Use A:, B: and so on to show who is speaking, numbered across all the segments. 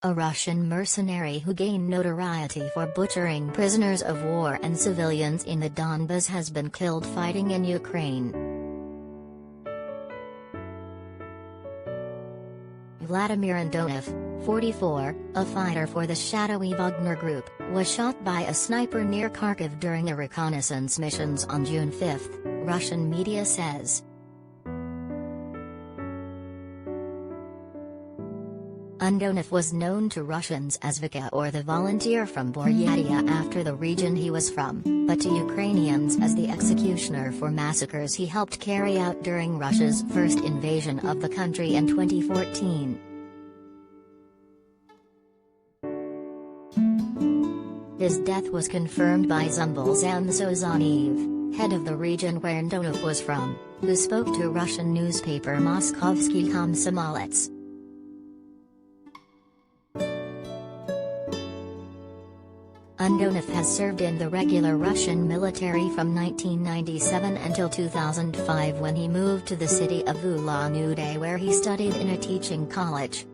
A: a Russian mercenary who gained notoriety for butchering prisoners of war and civilians in the Donbas, has been killed fighting in Ukraine. Vladimir Andonov, 44, a fighter for the shadowy Wagner group, was shot by a sniper near Kharkiv during a reconnaissance missions on June 5, Russian media says. Andonov was known to Russians as Vika, or the volunteer from Buryatia after the region he was from, but to Ukrainians as the executioner for massacres he helped carry out during Russia's first invasion of the country in 2014. His death was confirmed by Zumbil Zamsozhaniev, head of the region where Andonov was from, who spoke to Russian newspaper Moskovsky Komsomolets. Andonov has served in the regular Russian military from 1997 until 2005, when he moved to the city of Ulan-Ude, where he studied in a teaching college.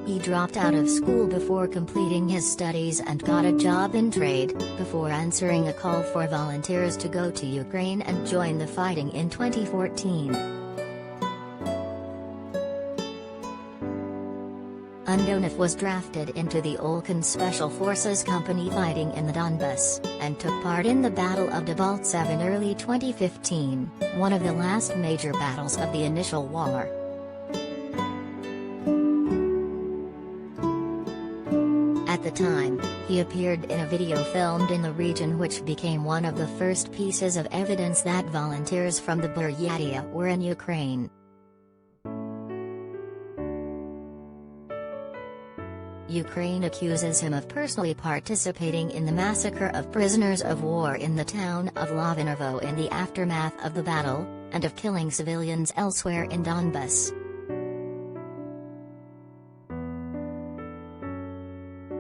A: He dropped out of school before completing his studies and got a job in trade, before answering a call for volunteers to go to Ukraine and join the fighting in 2014. Andonov was drafted into the Olkan Special Forces Company fighting in the Donbas, and took part in the Battle of Debaltseve in early 2015, one of the last major battles of the initial war. At the time, he appeared in a video filmed in the region, which became one of the first pieces of evidence that volunteers from the Buryatia were in Ukraine. Ukraine accuses him of personally participating in the massacre of prisoners of war in the town of Lovinovo in the aftermath of the battle, and of killing civilians elsewhere in Donbas.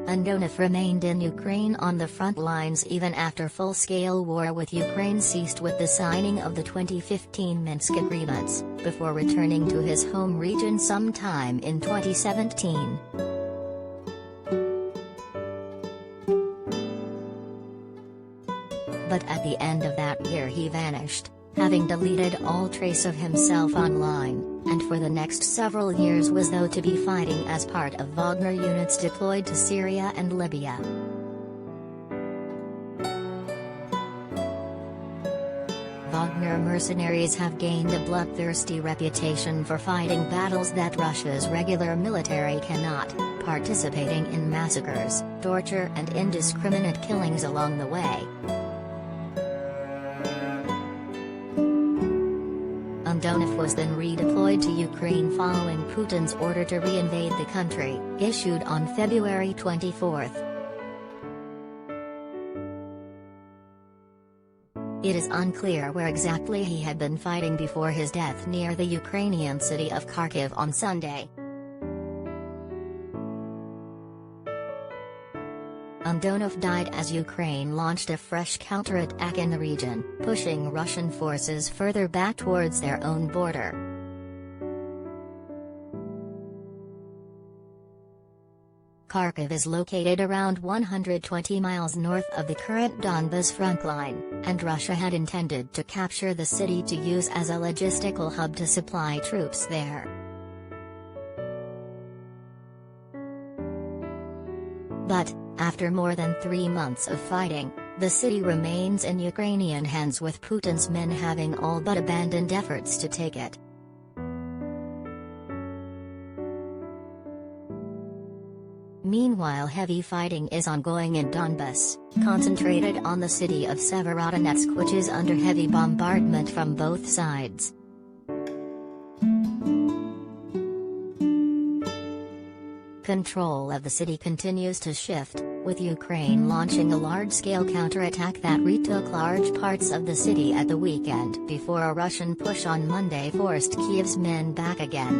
A: Andonov remained in Ukraine on the front lines even after full-scale war with Ukraine ceased with the signing of the 2015 Minsk agreements, before returning to his home region sometime in 2017. But at the end of that year he vanished, having deleted all trace of himself online, and for the next several years was thought to be fighting as part of Wagner units deployed to Syria and Libya. Wagner mercenaries have gained a bloodthirsty reputation for fighting battles that Russia's regular military cannot, participating in massacres, torture and indiscriminate killings along the way. Andonov was then redeployed to Ukraine following Putin's order to re-invade the country, issued on February 24. It is unclear where exactly he had been fighting before his death near the Ukrainian city of Kharkiv on Sunday. Andonov died as Ukraine launched a fresh counterattack in the region, pushing Russian forces further back towards their own border. Kharkiv is located around 120 miles north of the current Donbas frontline, and Russia had intended to capture the city to use as a logistical hub to supply troops there. But, after more than 3 months of fighting, the city remains in Ukrainian hands, with Putin's men having all but abandoned efforts to take it. Meanwhile, heavy fighting is ongoing in Donbas, concentrated on the city of Severodonetsk, which is under heavy bombardment from both sides. Control of the city continues to shift, with Ukraine launching a large-scale counterattack that retook large parts of the city at the weekend before a Russian push on Monday forced Kyiv's men back again.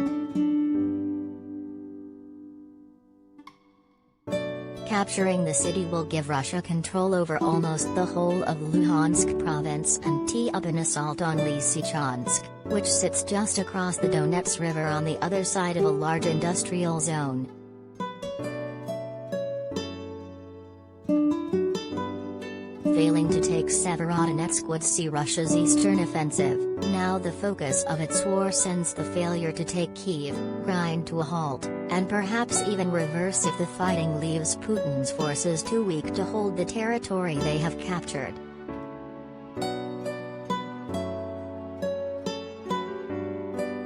A: Capturing the city will give Russia control over almost the whole of Luhansk province and tee up an assault on Lysychansk, which sits just across the Donets River on the other side of a large industrial zone. Failing to take Severodonetsk would see Russia's eastern offensive, now the focus of its war, since the failure to take Kyiv, grind to a halt, and perhaps even reverse if the fighting leaves Putin's forces too weak to hold the territory they have captured.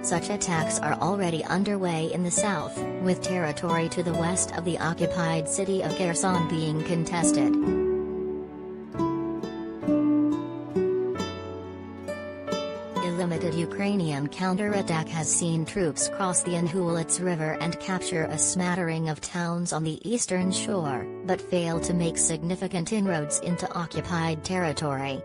A: Such attacks are already underway in the south, with territory to the west of the occupied city of Kherson being contested. Limited Ukrainian counterattack has seen troops cross the Inhulets River and capture a smattering of towns on the eastern shore, but fail to make significant inroads into occupied territory.